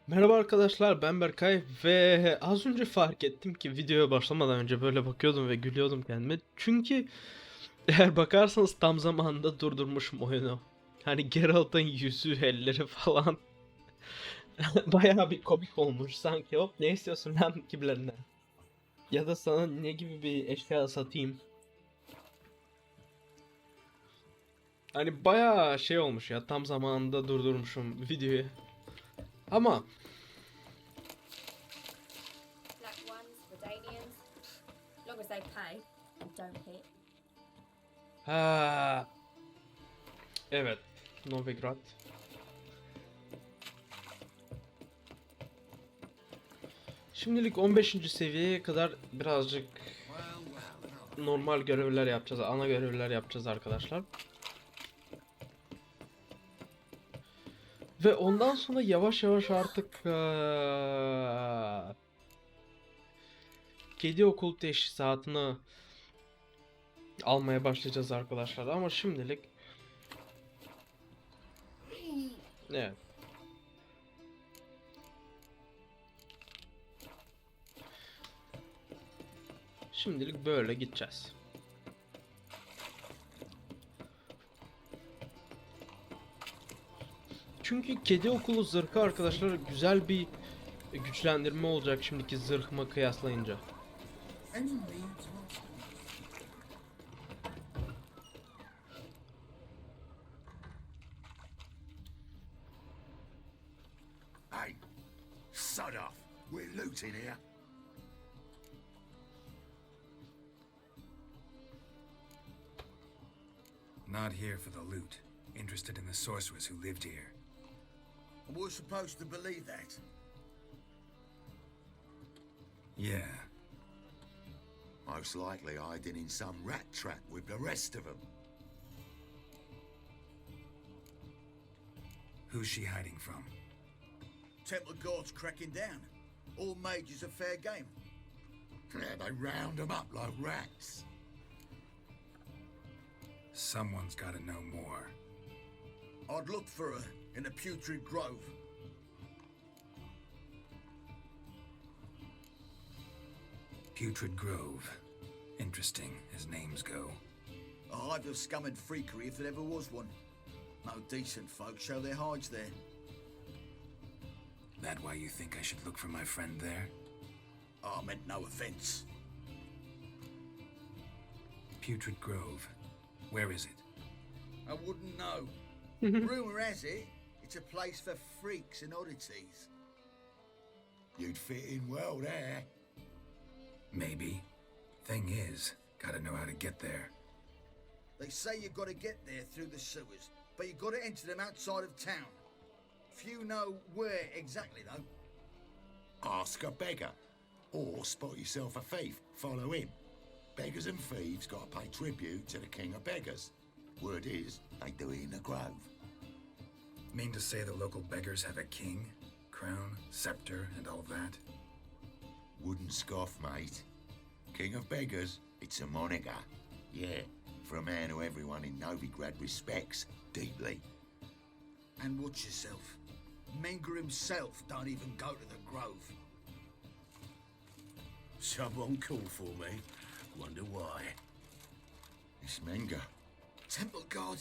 Merhaba arkadaşlar, ben Berkay ve az önce fark ettim ki videoya başlamadan önce böyle bakıyordum ve gülüyordum kendime. Çünkü eğer bakarsanız tam zamanında durdurmuşum oyunu. Hani Geralt'ın yüzü, elleri falan bayağı bir komik olmuş sanki. Hop, ne istiyorsun lan gibilerinden. Ya da sana ne gibi bir eşya satayım. Hani bayağı şey olmuş ya, tam zamanında durdurmuşum videoyu. Ama Black ones, Redanians, long as they pay and don't hit. ha evet, Novigrad. Şimdilik 15. seviyeye kadar birazcık normal görevler yapacağız, ana görevler yapacağız arkadaşlar. Ve ondan sonra yavaş yavaş artık kedi okul teşhisatını almaya başlayacağız arkadaşlar. Ama şimdilik evet. Şimdilik böyle gideceğiz. Çünkü kedi okulu zırhı arkadaşlar güzel bir güçlendirme olacak şimdiki zırhıma kıyaslayınca. Hey, sod off. We're looting here. Not here for the loot. Interested in the sorcerers who lived here. And we're supposed to believe that. Yeah. Most likely hiding in some rat trap with the rest of them. Who's she hiding from? Temple Guard's cracking down. All mages are fair game. Yeah, they round them up like rats. Someone's gotta know more. I'd look for her in the Putrid Grove. Putrid Grove. Interesting, as names go. A hive of scum and freakery if there ever was one. No decent folk show their hides there. That why you think I should look for my friend there? I meant no offence. Putrid Grove. Where is it? I wouldn't know. Rumour has it, it's a place for freaks and oddities. You'd fit in well there. Maybe. Thing is, gotta know how to get there. They say you've got to get there through the sewers, but you've got to enter them outside of town. Few know where exactly, though. Ask a beggar. Or spot yourself a thief. Follow him. Beggars and thieves got to pay tribute to the king of beggars. Word is, they do it in the grove. Mean to say the local beggars have a king, crown, scepter, and all that? Wouldn't scoff, mate. King of beggars, it's a moniker. Yeah, for a man who everyone in Novigrad respects deeply. And watch yourself. Menger himself don't even go to the grove. Someone called for me. Wonder why. It's Menger. Temple Guard.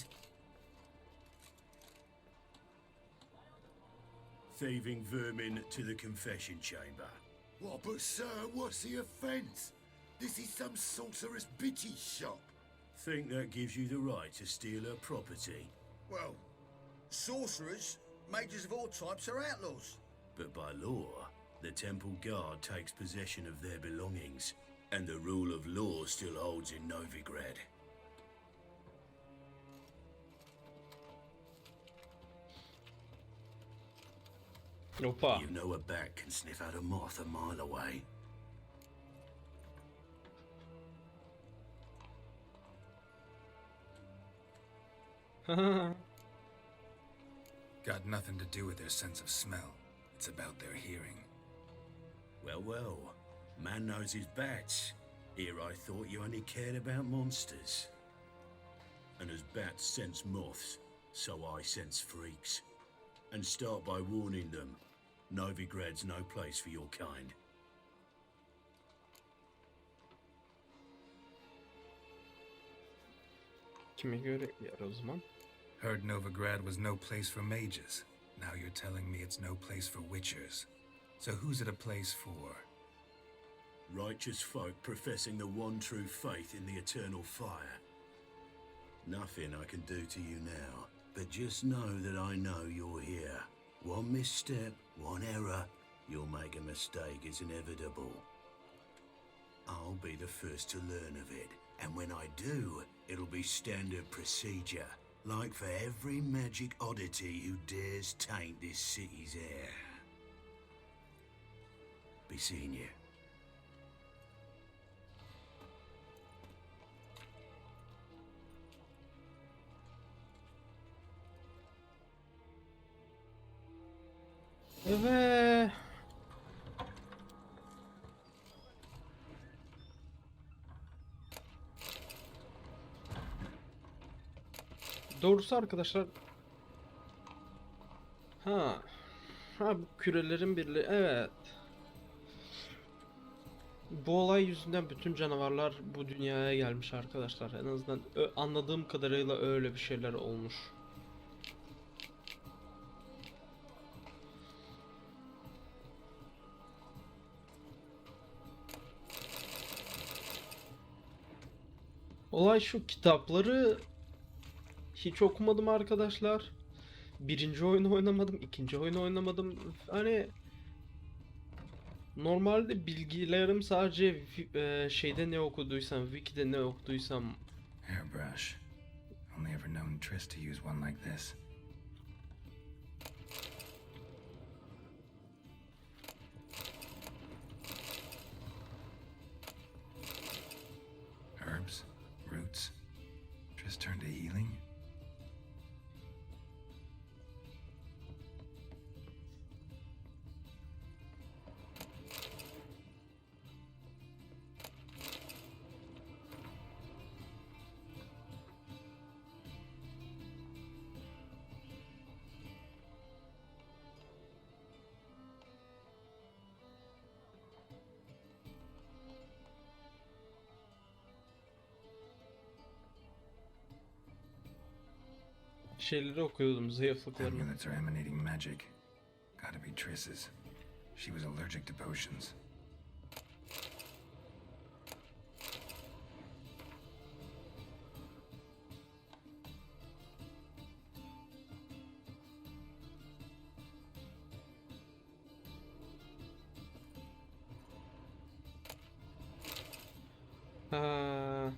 Thieving vermin to the confession chamber. What, but sir, what's the offence? This is some sorcerer's bitchy shop. Think that gives you the right to steal her property. Well, sorcerers, mages of all types are outlaws. But by law, the temple guard takes possession of their belongings, and the rule of law still holds in Novigrad. Opa. You know a bat can sniff out a moth a mile away. Got nothing to do with their sense of smell. It's about their hearing. Well, well, man knows his bats. Here I thought you only cared about monsters. And as bats sense moths, so I sense freaks. And start by warning them. Novigrad's no place for your kind. Kime göre yer o zaman? Heard Novigrad was no place for mages. Now you're telling me it's no place for witchers. So who's it a place for? Righteous folk professing the one true faith in the eternal fire. Nothing I can do to you now, but just know that I know you're here. One misstep, one error, you'll make a mistake is inevitable. I'll be the first to learn of it, and when I do, it'll be standard procedure, like for every magic oddity who dares taint this city's air. Be seeing you. Ve doğrusu arkadaşlar, bu kürelerin birliği, evet. Bu olay yüzünden bütün canavarlar bu dünyaya gelmiş arkadaşlar. En azından anladığım kadarıyla öyle bir şeyler olmuş. Olay şu: kitapları hiç okumadım arkadaşlar. Birinci oyunu oynamadım, ikinci oyunu oynamadım. Hani normalde bilgilerim sadece şeyde ne okuduysam, Wiki'de ne okuduysam. Hairbrush. Only ever known Triss to use one like this. Herbs, roots. Triss turned to healing. Şeyleri okuyordum, zayıflıklarını. Amulets are emanating magic. Gotta be Triss's. She was allergic to potions. Ha.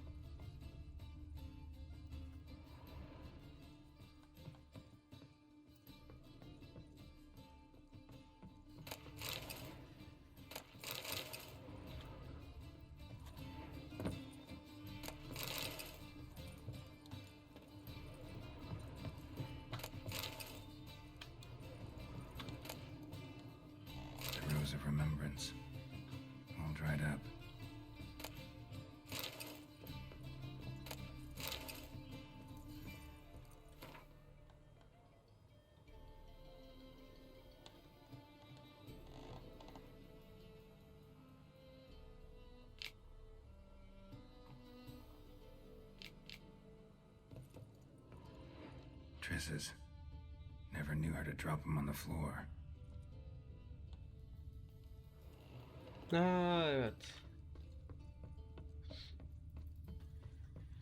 The rose of remembrance. All dried up. Triss's. Never knew her to drop them on the floor. Evet.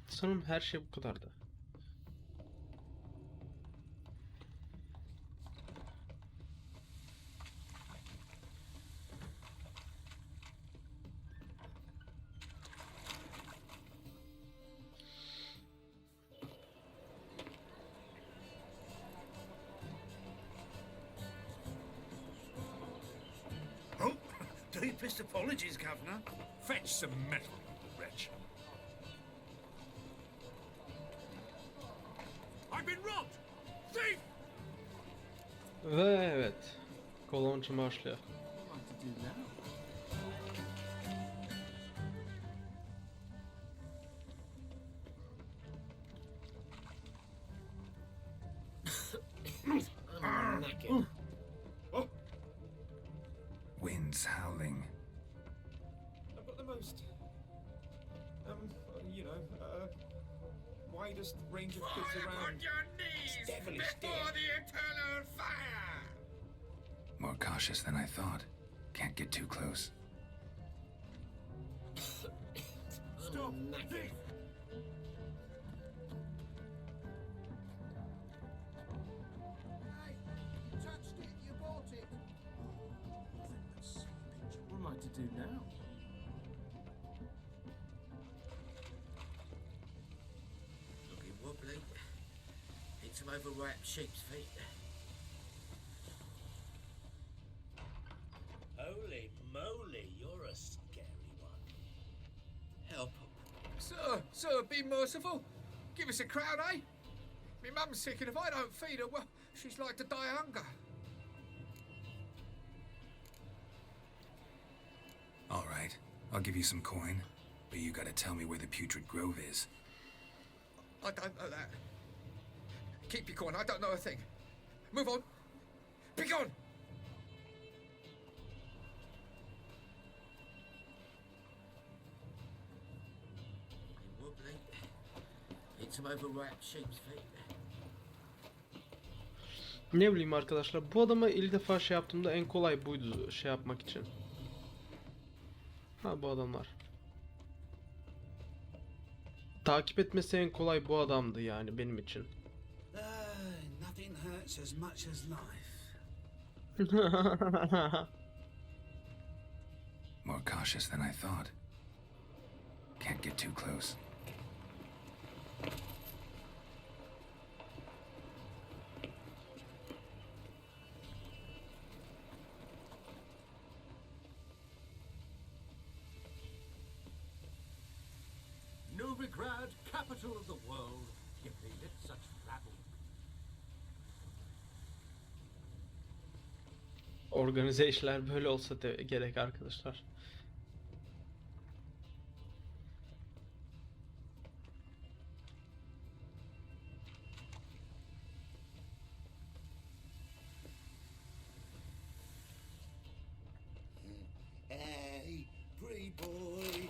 Sanırım her şey bu kadardı. Oh, deepest apologies, Governor. Fetch some metal, you wretch. I've been robbed! Thief! Ve evet. Koloncu başlıyor. Winds howling. I've got the most, widest range of goods around. your knees It's devilish before dear. the eternal fire! More cautious than I thought. Can't get too close. Stop! Thief! Hey, you touched it, you bought it. What am I to do now? Looking wobbly. Need some overripe sheep's feet. Holy moly, you're a scary one. Help. Sir, be merciful. Give us a crown, eh? Me mum's sick, and if I don't feed her, well, she's like to die of hunger. All right, I'll give you some coin, but you gotta tell me where the Putrid Grove is. I don't know that. Keep your coin, I don't know a thing. Move on. Be gone! Looking wobbly. Need some overripe sheep's feet. Ne bileyim arkadaşlar, bu adama ilk defa şey yaptığımda en kolay buydu şey yapmak için. Ha, bu adamlar. Takip etmesi en kolay bu adamdı yani benim için. Nothing hurts as much as life. More cautious than I thought. Can't get too close. Novigrad, capital of the world. Yet they let such rabble. Organize işler böyle olsa da gerek arkadaşlar. Hey, pretty boy.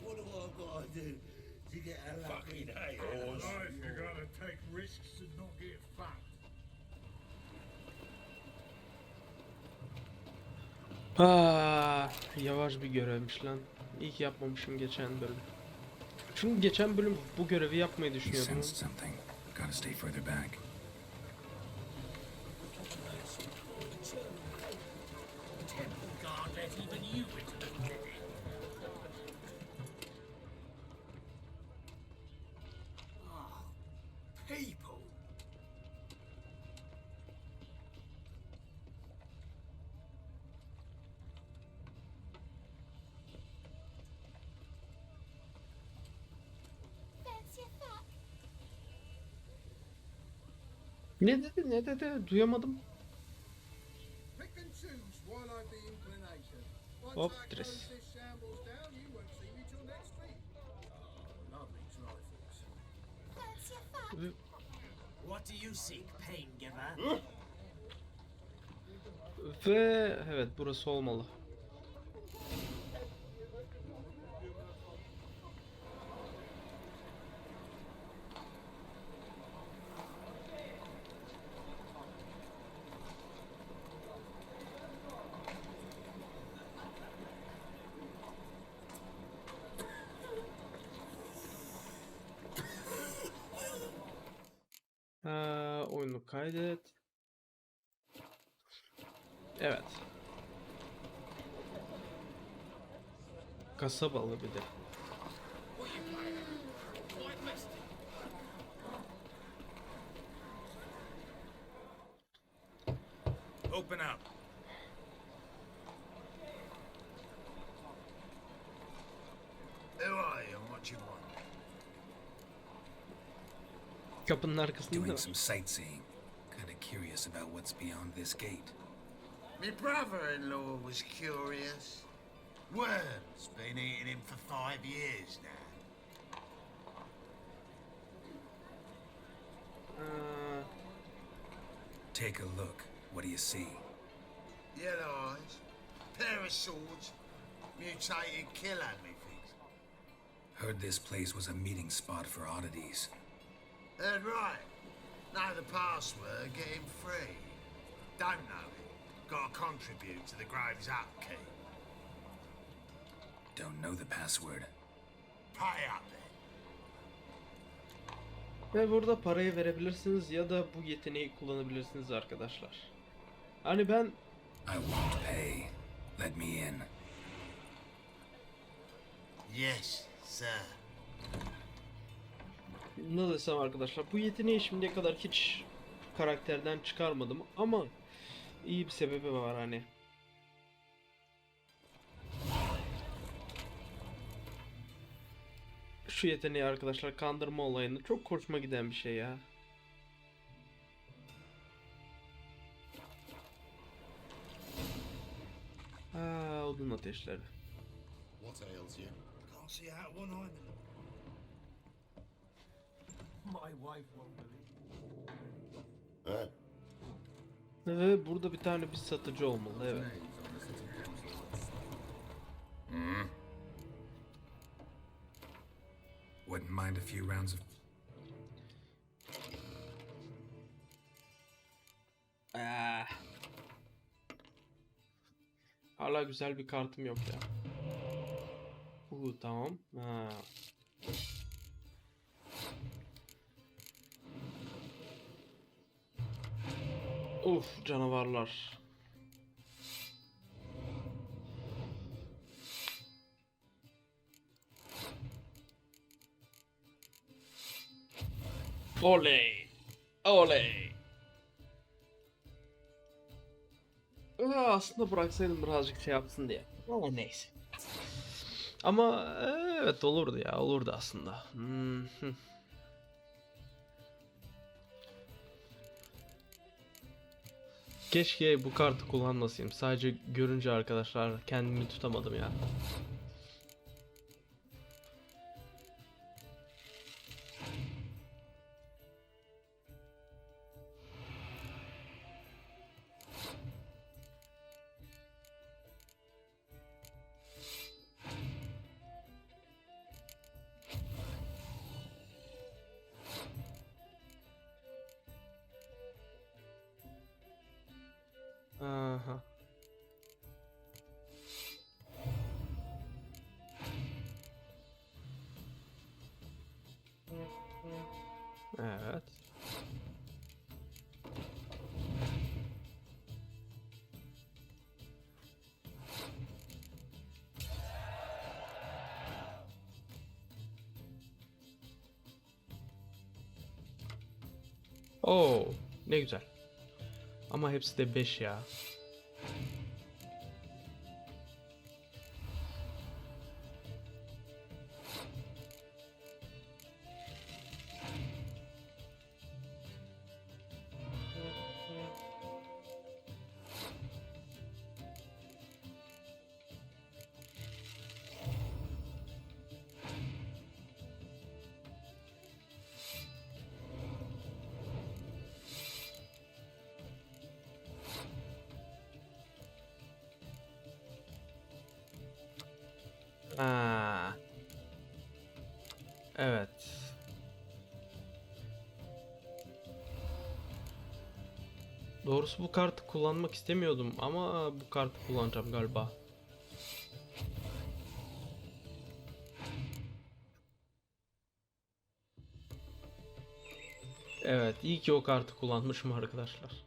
What do I gotta do to get a fucking hay horse? Life, you gotta take risks and not get fucked. Yavaş bir görevmiş lan. İyi ki yapmamışım geçen bölüm. Çünkü geçen bölüm bu görevi yapmayı You düşünüyordum. sensed something. Gotta stay further back. Temple guard let even you into the city. People! Fancy a fuck? Ne dedi, ne dedi? Duyamadım. Pick and choose while I've the inclination. Once Hop, I TRİSS. close this shambles down, you won't see me till next week. Oh, lovely trifles. Fancy a fuck? What do you seek, pain giver? Ve evet, burası olmalı. Oyunu kaydet. Evet. Kasabalı bir de. What you playing? White mist. Open up. Who are you and what you want? Kapının arkasında Doing var. some sightseeing. Kinda curious about what's beyond this gate. My brother-in-law was curious. Worms been eating him for 5 years now. Take a look. What do you see? Yellow eyes, pair of swords, mutated killer methods. Heard this place was a meeting spot for oddities. Heard right. Know the password, get him free. Don't know it. Gotta contribute to the Grave's upkeep. Don't know the password. Pay up then. Ve burada parayı verebilirsiniz ya da bu yeteneği kullanabilirsiniz arkadaşlar. Hani ben I won't pay. Let me in. Yes, sir. ne desem arkadaşlar, bu yeteneği şimdiye kadar hiç karakterden çıkarmadım ama iyi bir sebebi var hani. Şu yeteneği arkadaşlar, kandırma olayını çok hoşuma giden bir şey ya. Odun ateşleri. What ails you? Can't see out one eye. My wife won't believe. Huh? Ve burada bir tane bir satıcı olmalı, evet. Wouldn't mind a few rounds of... Hala güzel bir kartım yok ya. Tamam. Canavarlar. Oley. Oley. Aslında bıraksaydım birazcık şey yapsın diye. Ama neyse. Ama evet, olurdu ya. Olurdu aslında. Keşke bu kartı kullanmasayım. Sadece görünce arkadaşlar kendimi tutamadım ya. Aha. Evet. Ne güzel. Ama hepsi de 5 ya. Evet. Doğrusu bu kartı kullanmak istemiyordum ama bu kartı kullanacağım galiba. Evet, iyi ki o kartı kullanmışım arkadaşlar.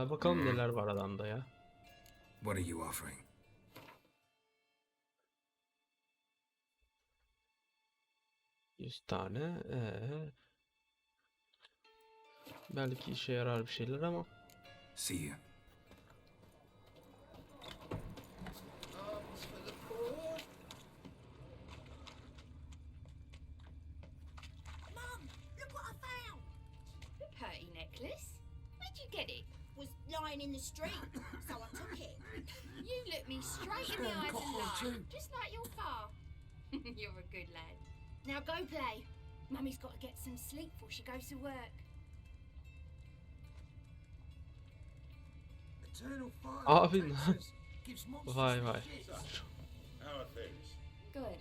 Bakalım neler var adamda ya. What are you offering? Yüz tane. Belki işe yarar bir şeyler ama. See you. Mum, look what I found. A pretty necklace. Where'd you get it? Was lying in the street, so I took it. You look me straight in the eyes and laugh, just like your fa. You're a good lad. Now go play. Mummy's got to get some sleep before she goes to work. Eternal fire. Abi protects us, gives monsters vay the vay. shits. How are things? Good.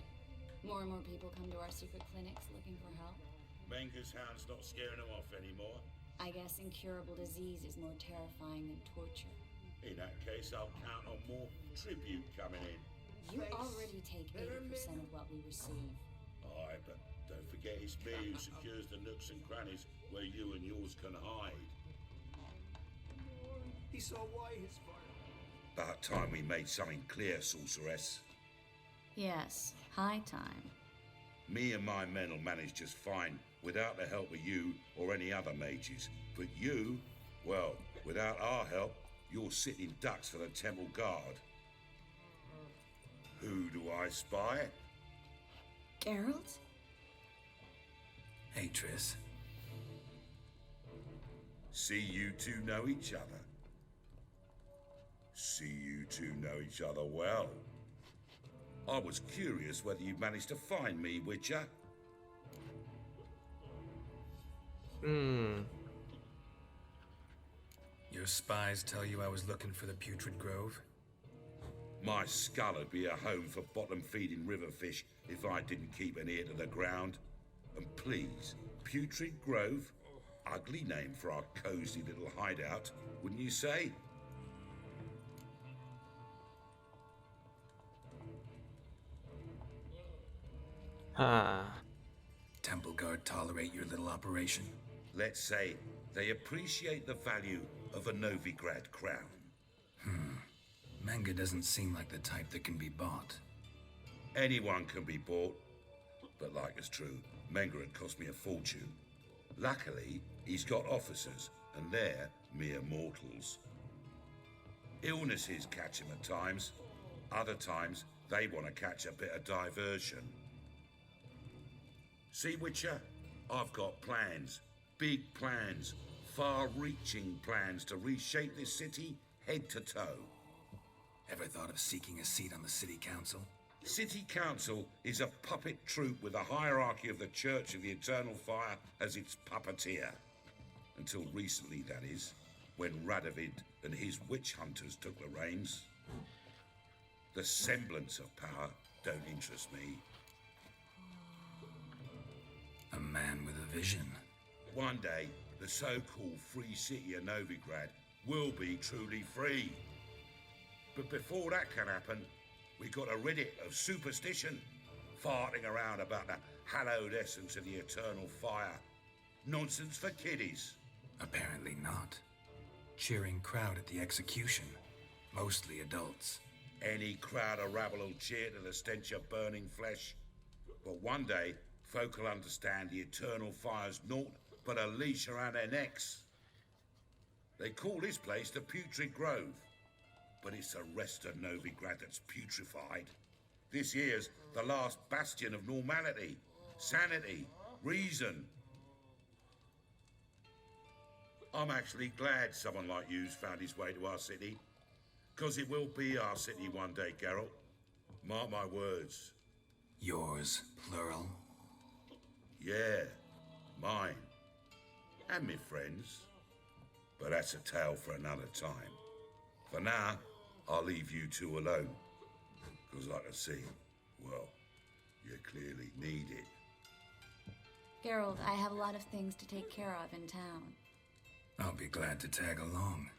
More and more people come to our secret clinics looking for help. Menger's hound's not scaring them off anymore. I guess incurable disease is more terrifying than torture. In that case, I'll count on more tribute coming in. You already take 80% of what we receive. Aye, but don't forget it's me who secures the nooks and crannies where you and yours can hide. He saw why his fire. About time we made something clear, sorceress. Yes, high time. Me and my men will manage just fine without the help of you or any other mages. But you, well, without our help, you're sitting ducks for the temple guard. Who do I spy? Geralt? Hey, Triss. See you two know each other. See you two know each other well. I was curious whether you'd managed to find me, Witcher. Your spies tell you I was looking for the Putrid Grove? My skull would be a home for bottom-feeding river fish if I didn't keep an ear to the ground. And please, Putrid Grove? Ugly name for our cozy little hideout, wouldn't you say? Ha. Temple Guard tolerate your little operation? Let's say they appreciate the value of a Novigrad crown. Manga doesn't seem like the type that can be bought. Anyone can be bought, but like it's true, Menger had cost me a fortune. Luckily, he's got officers, and they're mere mortals. Illnesses catch him at times. Other times, they want to catch a bit of diversion. See, Witcher, I've got plans. Big plans. Far-reaching plans to reshape this city head to toe. Ever thought of seeking a seat on the city council? City Council is a puppet troupe with a hierarchy of the Church of the Eternal Fire as its puppeteer. Until recently, that is, when Radovid and his witch hunters took the reins. The semblance of power don't interest me. A man with a vision. One day, the so-called free city of Novigrad will be truly free. But before that can happen, we got to rid it of superstition, farting around about the hallowed essence of the eternal fire. Nonsense for kiddies. Apparently not. Cheering crowd at the execution. Mostly adults. Any crowd of rabble will cheer to the stench of burning flesh. But one day, folk will understand the eternal fire's naught but a leash around their necks. They call this place the Putrid Grove. But it's the rest of Novigrad that's putrefied. This here's the last bastion of normality, sanity, reason. I'm actually glad someone like you's found his way to our city. 'Cause it will be our city one day, Geralt. Mark my words. Yours, plural. Yeah, mine. And me friends. But that's a tale for another time. For now, I'll leave you two alone. 'Cause like I see, well, you clearly need it. Geralt, I have a lot of things to take care of in town. I'll be glad to tag along.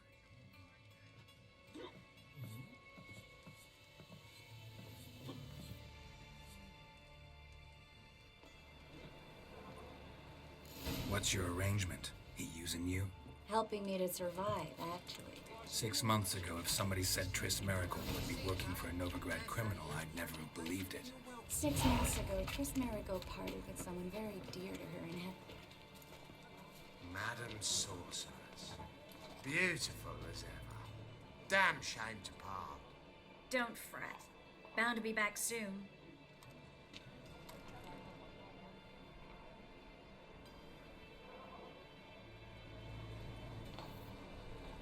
What's your arrangement? He using you? Helping me to survive, actually. 6 months ago, if somebody said TRİSS Marigold would be working for a Novigrad criminal, I'd never have believed it. 6 months ago, TRİSS Marigold parted with someone very dear to her in heaven. Madam Sorceress. Beautiful as ever. Damn shame to part. Don't fret. Bound to be back soon.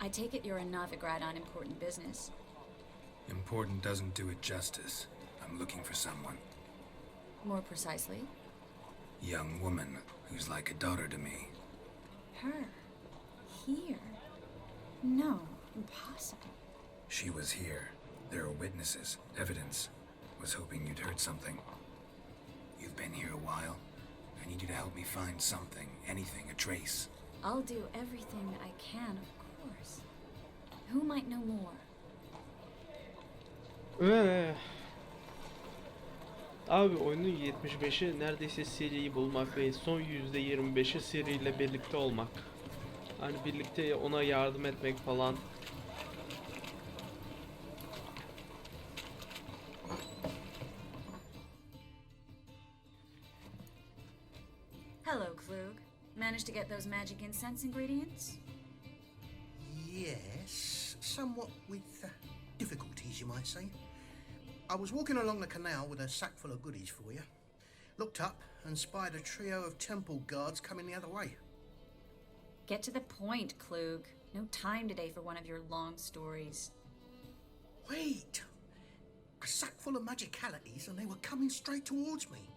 I take it you're in Novigrad on important business. Important doesn't do it justice. I'm looking for someone. More precisely? young woman who's like a daughter to me. Her? Here? No, impossible. She was here. There are witnesses, evidence. Was hoping you'd heard something. You've been here a while. I need you to help me find something, anything, a trace. I'll do everything I can, of course. Who might know more? Abi oyunun 75'i neredeyse seriyi bulmak ve son %25'i seriyle birlikte olmak. Hani birlikte ona yardım etmek falan. Hello, Klug. Managed to get those magic incense ingredients? Yes, somewhat with difficulties, you might say. I was walking along the canal with a sack full of goodies for you. Looked up and spied a trio of temple guards coming the other way. Get to the point, Klug. No time today for one of your long stories. Wait! A sack full of magicalities and they were coming straight towards me.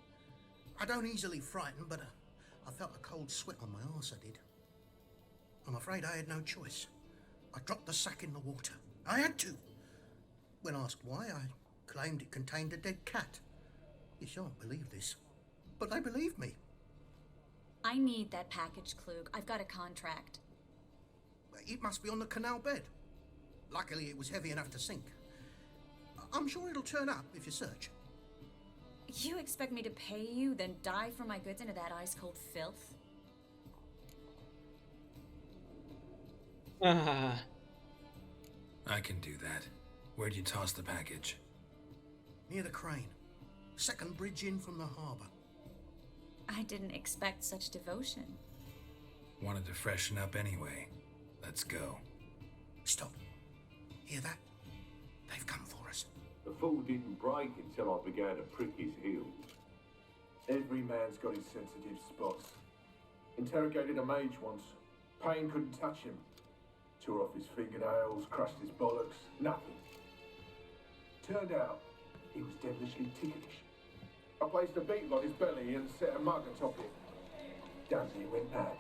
I don't easily frighten, but I felt a cold sweat on my arse, I did. I'm afraid I had no choice. I dropped the sack in the water. I had to. When asked why, I claimed it contained a dead cat. You shan't believe this, but they believed me. I need that package, Klug. I've got a contract. It must be on the canal bed. Luckily, it was heavy enough to sink. I'm sure it'll turn up if you search. You expect me to pay you, then dive for my goods into that ice-cold filth? I can do that. Where'd you toss the package? Near the crane. Second bridge in from the harbour. I didn't expect such devotion. Wanted to freshen up anyway. Let's go. Stop. Hear that? They've come for us. The fall didn't break until I began to prick his heels. Every man's got his sensitive spots. Interrogated a mage once. Pain couldn't touch him. Tore off his fingernails, crushed his bollocks, nothing. Turned out, he was devilishly ticklish. I placed a beetle on his belly and set a mug atop it. Damn near went mad.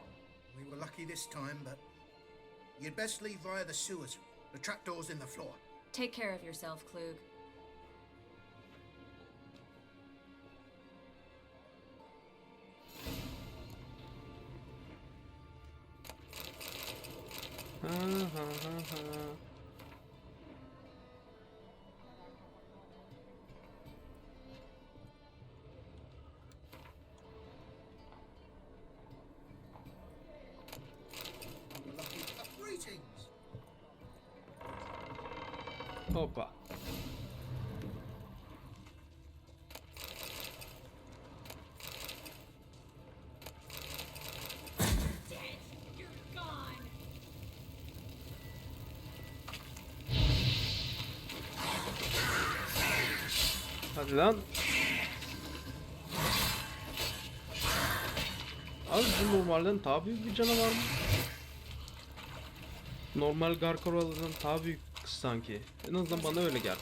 We were lucky this time, but you'd best leave via the sewers. The trapdoor's in the floor. Take care of yourself, Klug. Greetings. Hoppa. You're gone. Hadi lan. Abi bu normalden daha büyük bir canavar mı? Normal gargoyle'dan daha büyük sanki. En azından bana öyle geldi.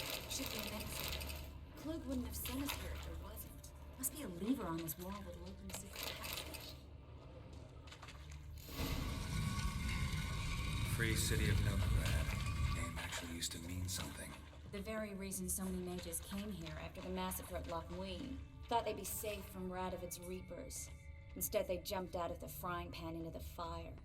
Klug wouldn't have sent us here if there wasn't. Must be a lever on this wall that'll open a secret passage. Free City of Novigrad. Name actually used to mean something. The very reason so many mages came here after the massacre at Loch Muin. Thought they'd be safe from Radovid's reapers. Instead, they jumped out of the frying pan into the fire.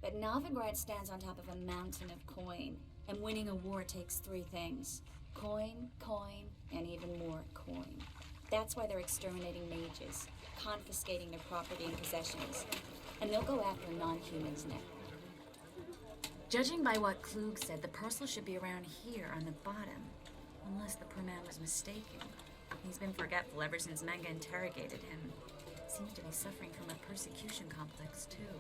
But Novigrad stands on top of a mountain of coin, and winning a war takes three things. Coin, coin, and even more coin. That's why they're exterminating mages, confiscating their property and possessions, and they'll go after non-humans now. Judging by what Klug said, the parcel should be around here on the bottom, unless the poor man was mistaken. He's been forgetful ever since Manga interrogated him. Seems to be suffering from a persecution complex, too.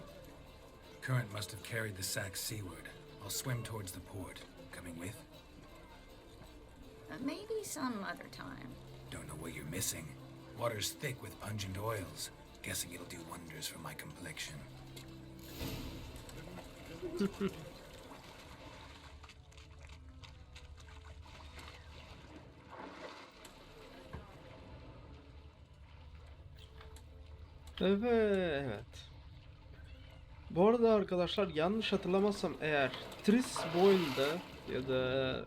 Current must have carried the sack seaward. I'll swim towards the port. Coming with? Maybe some other time. Don't know what you're missing. Water's thick with pungent oils. Guessing it'll do wonders for my complexion. Evet. Bu arada arkadaşlar yanlış hatırlamazsam eğer TRİSS bu oyunda ya da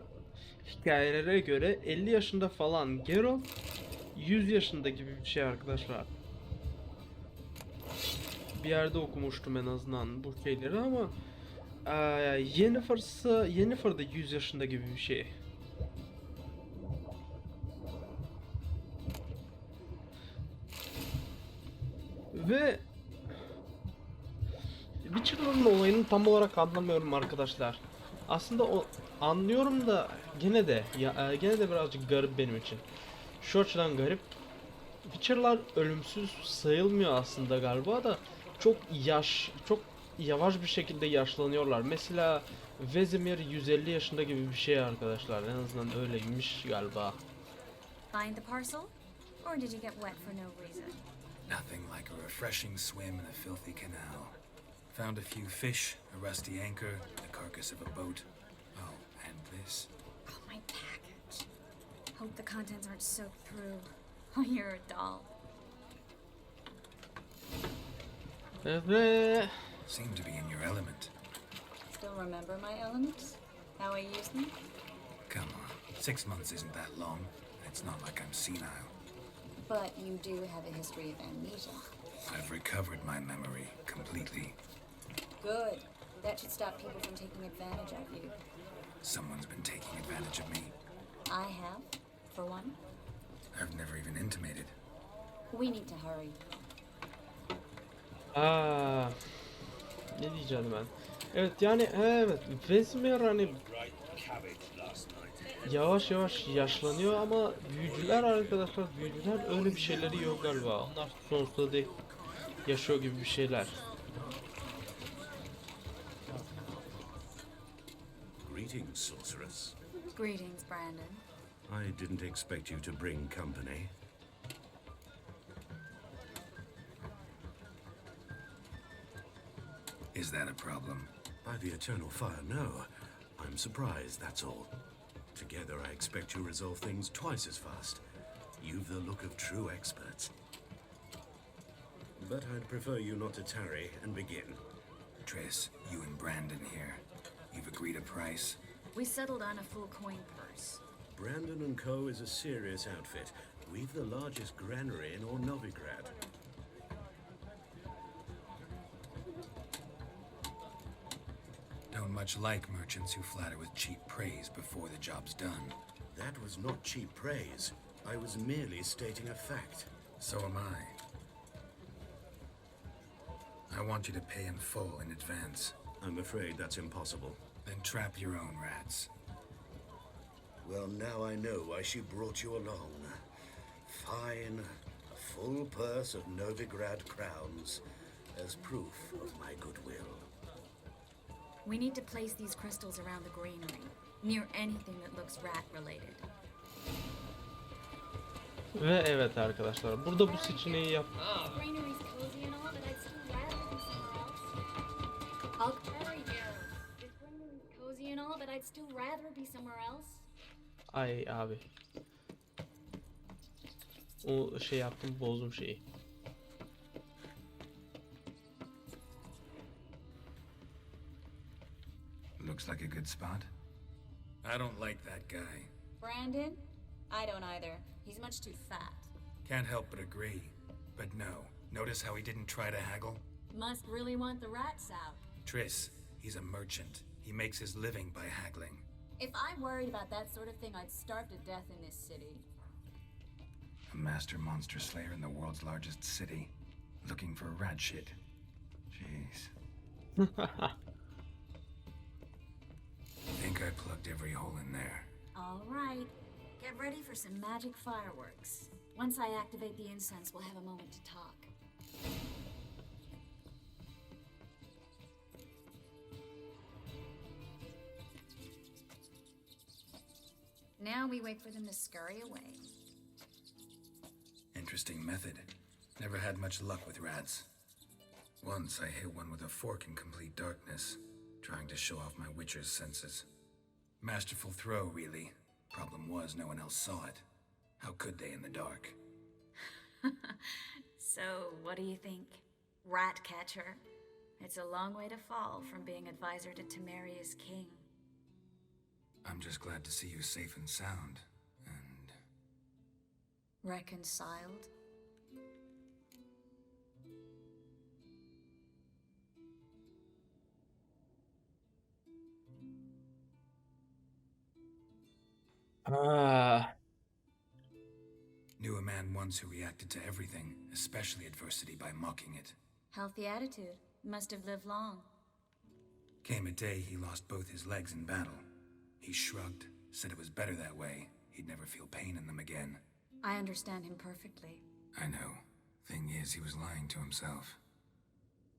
hikayelere göre 50 yaşında falan, Geralt 100 yaşında gibi bir şey arkadaşlar. Bir yerde okumuştum en azından bu şeyleri ama Yennefer da 100 yaşında gibi bir şey. Ve Witcher'ın olayını tam olarak anlamıyorum arkadaşlar. Aslında o anlıyorum da gene de birazcık garip benim için. Şu açıdan garip. Witcher'lar ölümsüz sayılmıyor aslında galiba da çok yavaş bir şekilde yaşlanıyorlar. Mesela Vesemir 150 yaşında gibi bir şey arkadaşlar. En azından öyleymiş galiba. Find the parcel? Or did you get wet for no reason? Nothing like a refreshing swim in a filthy canal. Found a few fish, a rusty anchor, the carcass of a boat. Oh, and this. Oh, my package. Hope the contents aren't soaked through. Oh, you're a doll. Evet. Seem to be in your element. Still remember my elements? How I use them? Come on, 6 months isn't that long. It's not like I'm senile. But you do have a history of amnesia. I've recovered my memory completely. Good. That should stop people from taking advantage of you. Someone's been taking advantage of me. I have, for one. I've never even intimated. We need to hurry. Ne diyeceğim ben? Evet yani evet Vesemir hani yavaş yavaş yaşlanıyor ama büyücüler arkadaşlar, büyücüler öyle bir şeyleri yok galiba. Onlar sonsuza dek yaşıyor gibi bir şeyler. Greetings, sorceress. Greetings, Brandon. I didn't expect you to bring company. Is that a problem? By the eternal fire, no. I'm surprised, that's all. Together, I expect you resolve things twice as fast. You've the look of true experts. But I'd prefer you not to tarry and begin. Triss, you and Brandon here. You've agreed a price? We settled on a full coin purse. Brandon & Co. is a serious outfit. We've the largest granary in all Novigrad. Don't much like merchants who flatter with cheap praise before the job's done. That was not cheap praise. I was merely stating a fact. So am I. I want you to pay in full in advance. I'm afraid that's impossible. Then trap your own rats. Well, now I know why she brought you along. Fine, a full purse of Novigrad crowns as proof of my goodwill. We need to place these crystals around the granary, near anything that looks rat-related. Ve evet arkadaşlar, burada bu seçeneği yap. This granary's cozy and all, but I'd still rather be somewhere else. I'll carry you. This granary's cozy and all, but I'd still rather be somewhere else. Ay abi. O şey yaptım, bozdum şeyi. Looks like a good spot. I don't like that guy. Brandon? I don't either. He's much too fat. Can't help but agree. But no, notice how he didn't try to haggle? Must really want the rats out. Triss, he's a merchant. He makes his living by haggling. If I worried about that sort of thing, I'd starve to death in this city. A master monster slayer in the world's largest city. Looking for rat shit. Jeez. Think I plugged every hole in there. All right. Get ready for some magic fireworks. Once I activate the incense, we'll have a moment to talk. Now we wait for them to scurry away. Interesting method. Never had much luck with rats. Once I hit one with a fork in complete darkness, trying to show off my witcher's senses. Masterful throw, really. Problem was, no one else saw it. How could they in the dark? So, what do you think? Rat catcher? It's a long way to fall from being advisor to Temeria's king. I'm just glad to see you safe and sound, and... Reconciled? Ah, Knew a man once who reacted to everything, especially adversity, by mocking it. Healthy attitude. Must have lived long. Came a day he lost both his legs in battle. He shrugged, said it was better that way. He'd never feel pain in them again. I understand him perfectly. I know. Thing is, he was lying to himself.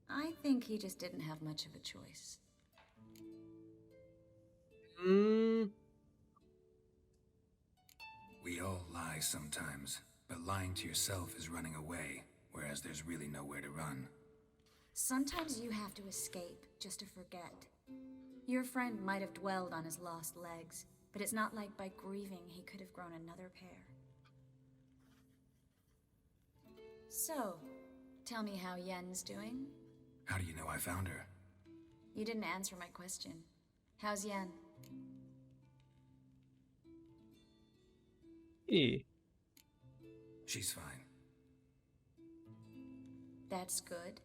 I think he just didn't have much of a choice. We all lie sometimes, but lying to yourself is running away, whereas there's really nowhere to run. Sometimes you have to escape, just to forget. Your friend might have dwelled on his lost legs, but it's not like by grieving he could have grown another pair. So, tell me how Yen's doing? How do you know I found her? You didn't answer my question. How's Yen? iyi. She's fine. That's good.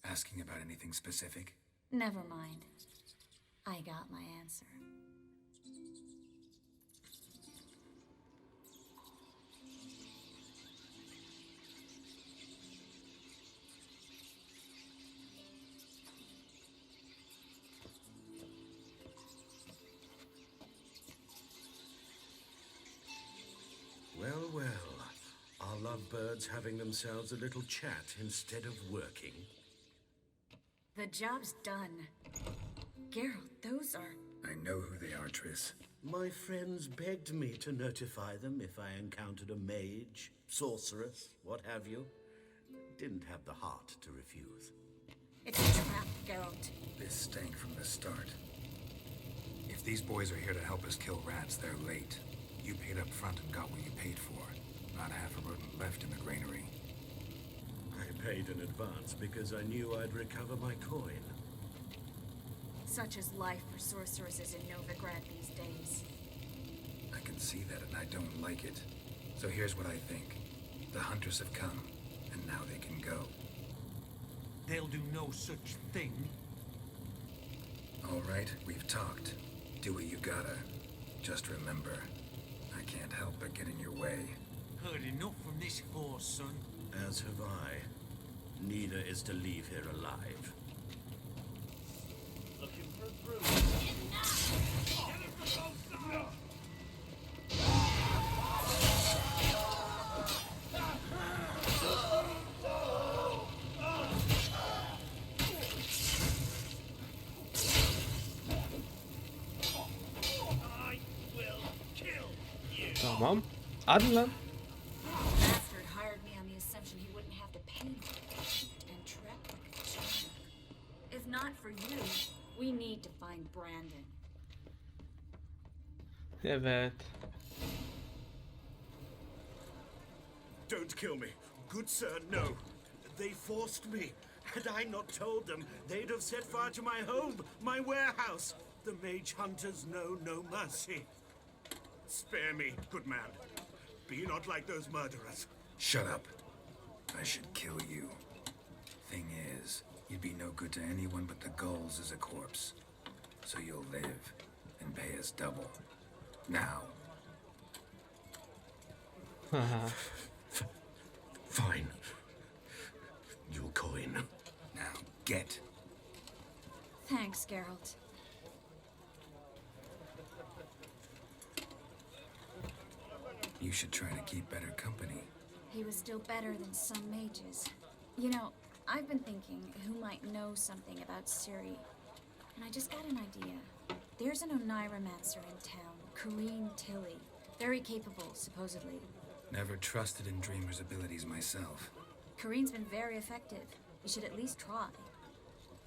Asking about anything specific? Never mind. I got my answer. Well, well. Are lovebirds having themselves a little chat instead of working? The job's done. Geralt, those are... I know who they are, TRİSS. My friends begged me to notify them if I encountered a mage, sorceress, what have you. Didn't have the heart to refuse. It's a trap, Geralt. This stank from the start. If these boys are here to help us kill rats, they're late. You paid up front and got what you paid for. Not half a rodent left in the granary. I paid in advance because I knew I'd recover my coin. Such is life for sorceresses in Novigrad these days. I can see that and I don't like it. So here's what I think. The hunters have come, and now they can go. They'll do no such thing. All right, we've talked. Do what you gotta. Just remember, I can't help but get in your way. Heard enough from this horse, son. As have I. Neither is to leave here alive. Looking for a bruise. I will kill you. Tamam. Hadi lan. Bastard hired me on the assumption he wouldn't have to pay me. And trapped like a child. If not for you, we need to find Brandon. Evet. Don't kill me. Good sir, no. They forced me. Had I not told them, they'd have set fire to my home, my warehouse. The mage hunters know no mercy. Spare me, good man. Be not like those murderers. Shut up. I should kill you. Thing is, you'd be no good to anyone but the gulls as a corpse. So you'll live and pay us double. Now. Haha. Fine. Your coin. Now, get. Thanks, Geralt. You should try to keep better company. He was still better than some mages. You know, I've been thinking who might know something about Ciri. And I just got an idea. There's an Oneiromancer in town, Corrine Tilly. Very capable, supposedly. Never trusted in Dreamer's abilities myself. Corrine's been very effective. You should at least try.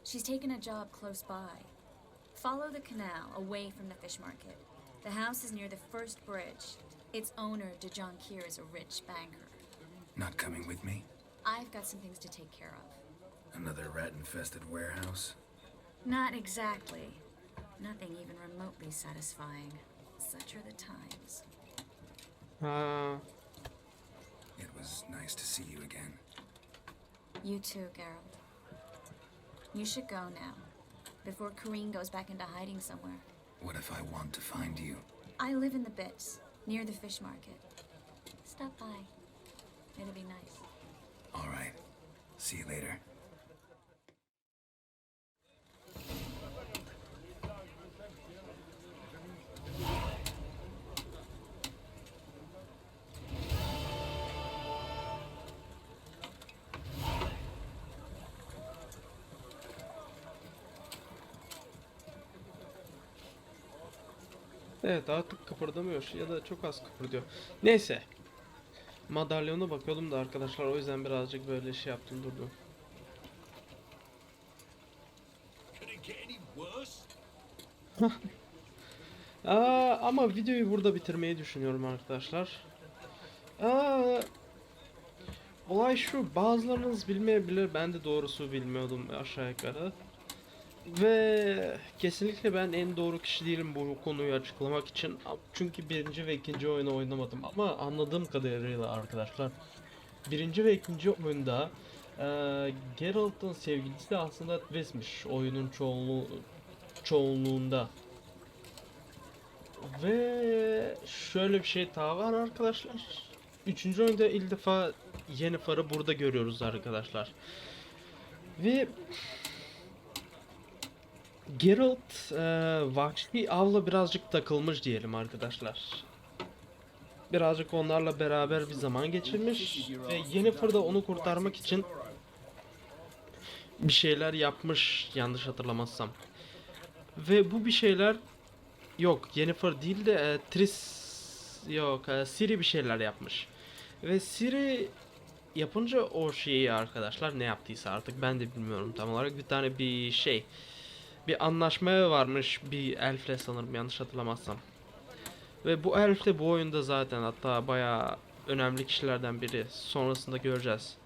She's taken a job close by. Follow the canal away from the fish market. The house is near the first bridge. Its owner, De Jonquier, is a rich banker. Not coming with me? I've got some things to take care of. Another rat-infested warehouse? Not exactly. Nothing even remotely satisfying. Such are the times. It was nice to see you again. You too, Geralt. You should go now, before Kareen goes back into hiding somewhere. What if I want to find you? I live in the Bits, near the fish market. Stop by. It'll be nice. All right. See you later. Evet, artık kıpırdamıyor ya da çok az kıpırdıyor. Neyse. Madalyona bakıyordum da arkadaşlar, o yüzden birazcık böyle şey yaptım, durdum. Ama videoyu burada bitirmeyi düşünüyorum arkadaşlar. Olay şu, bazılarınız bilmeyebilir, ben de doğrusu bilmiyordum aşağı yukarı. Ve kesinlikle ben en doğru kişi değilim bu konuyu açıklamak için. Çünkü birinci ve ikinci oyunu oynamadım. Ama anladığım kadarıyla arkadaşlar, birinci ve ikinci oyunda Geralt'ın sevgilisi aslında TRİSS'miş oyunun çoğunluğunda. Ve şöyle bir şey daha var arkadaşlar. Üçüncü oyunda ilk defa Yennefer'ı burada görüyoruz arkadaşlar. Ve Geralt vahşi avla birazcık takılmış diyelim arkadaşlar. Birazcık onlarla beraber bir zaman geçirmiş ve Yennefer de onu kurtarmak için bir şeyler yapmış, yanlış hatırlamazsam. Ve bu bir şeyler, yok Yennefer değil de Ciri bir şeyler yapmış. Ve Ciri yapınca o şeyi arkadaşlar, ne yaptıysa artık ben de bilmiyorum tam olarak, bir tane bir anlaşmaya varmış bir elfle sanırım, yanlış hatırlamazsam. Ve bu elf de bu oyunda zaten hatta bayağı önemli kişilerden biri, sonrasında göreceğiz.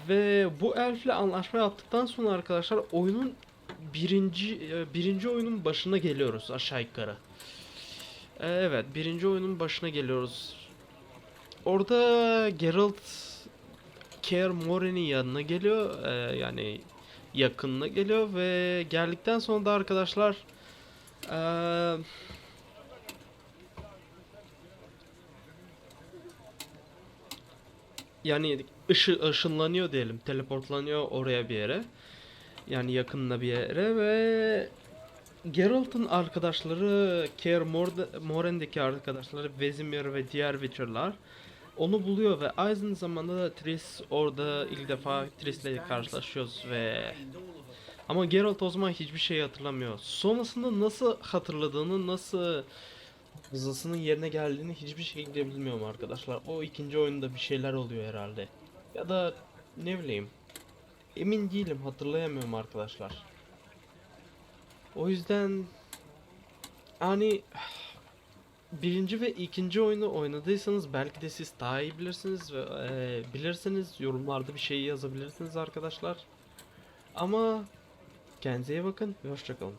Ve bu elfle anlaşma yaptıktan sonra arkadaşlar oyunun birinci oyunun başına geliyoruz aşağı yukarı. Evet, birinci oyunun başına geliyoruz. Orada Geralt Kaer Morhen'in yanına geliyor, yani yakınına geliyor ve geldikten sonra da arkadaşlar yani ışınlanıyor diyelim, teleportlanıyor oraya bir yere, yani yakınına bir yere ve Geralt'ın arkadaşları, Kaer Morhen'deki arkadaşları Vesemir ve diğer Witcher'lar onu buluyor ve aynı zamanda da TRİSS, orada ilk defa TRİSS'le karşılaşıyoruz ve ama Geralt o zaman hiçbir şey hatırlamıyor. Sonrasında nasıl hatırladığını, nasıl hızlısının yerine geldiğini hiçbir şekilde bilmiyorum arkadaşlar. O ikinci oyunda bir şeyler oluyor herhalde. Ya da ne bileyim. Emin değilim, hatırlayamıyorum arkadaşlar. O yüzden hani birinci ve ikinci oyunu oynadıysanız belki de siz daha iyi bilirsiniz ve bilirseniz yorumlarda bir şey yazabilirsiniz arkadaşlar. Ama kendinize iyi bakın ve hoşça kalın.